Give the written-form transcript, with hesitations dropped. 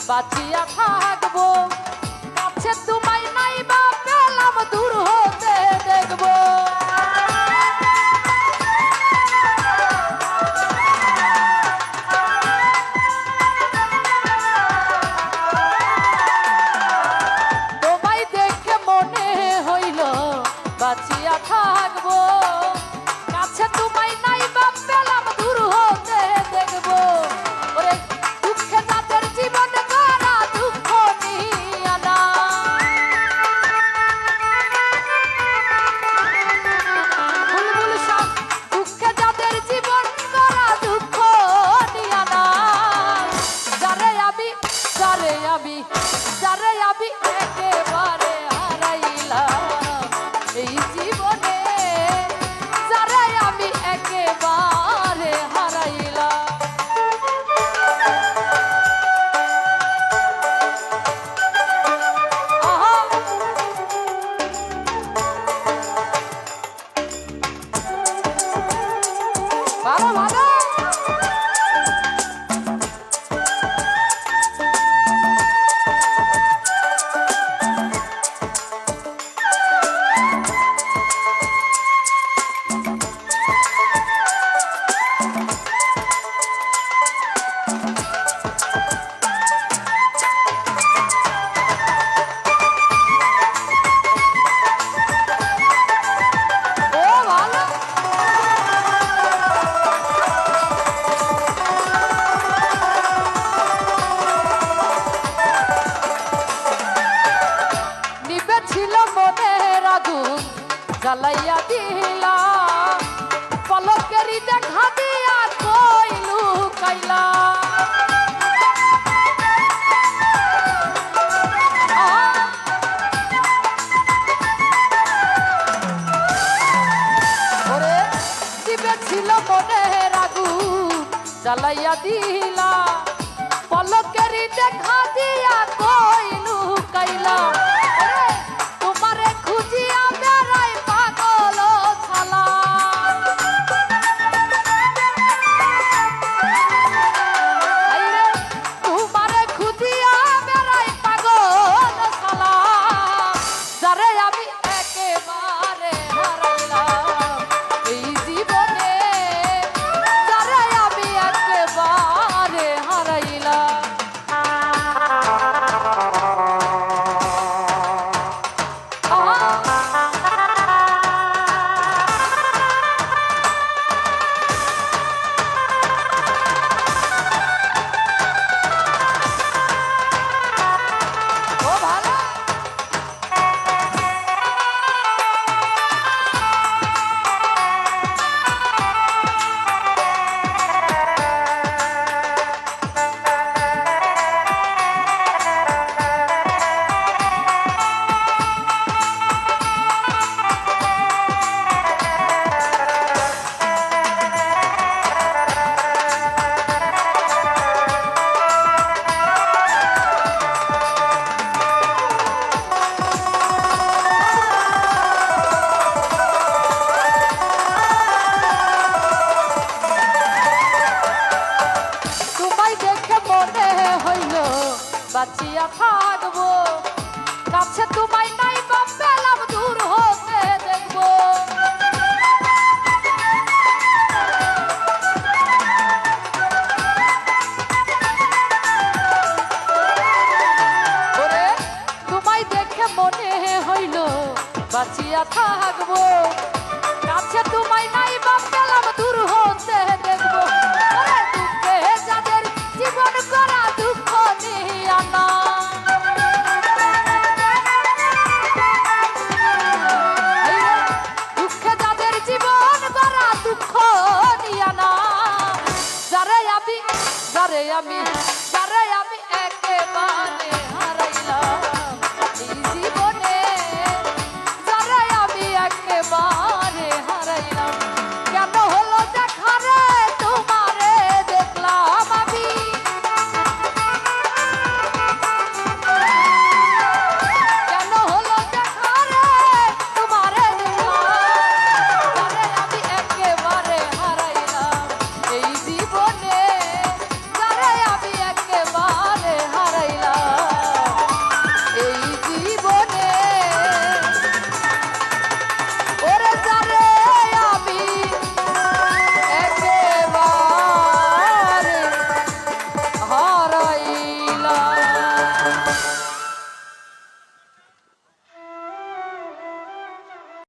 বাঁচিয়া থাকবো কাছে তোমায় নাই বা পেলাম দূর হতে দেখবো তোমায় দেখে মনে হইল বাঁচিয়া থাকবো কাছে তোমায় নাই বা পেলাম দূর হতে দেখবো ওরে দুঃখে তাদের জীবন গড়া দুঃখ নিয়া না বুলবুল সব দুঃখে যাদের জীবন গড়া দুঃখ নিয়া না যারে আমি একেবারে হারাইলাম এই জীবনে যারে আমি একেবারে হারাইলাম ভালো ভালো জ্বালাইয়া দিলা পলকেরি দেখা দিয়া কই লুকাইলা ওরে দিবে ছিল মনের আগুন জ্বালাইয়া দিলা পলকেরি দেখা দিয়া কই লুকাইলা তোমারে খুঁজিয়া বেড়াই পাগল ছালা তোমারে খুঁজিয়া বেড়াই পাগল ছালা যারে আমি একেবারে হারাইলাম এই জীবনে যারে আমি একেবারে হারাইলাম বাঁচিয়া থাকবো কাছে তোমায় নাই বা পেলাম দূর হতে দেখবো ওরে তোমায় দেখে মনে হইল বাঁচিয়া থাকবো কাছে তোমায় নাই বা পেলাম দূর হতে দেখবো ওরে দুঃখে যাদের জীবন করা দুঃখ নিয়া না দুঃখে যাদের জীবন করা দুঃখ নিয়া না যারে আমি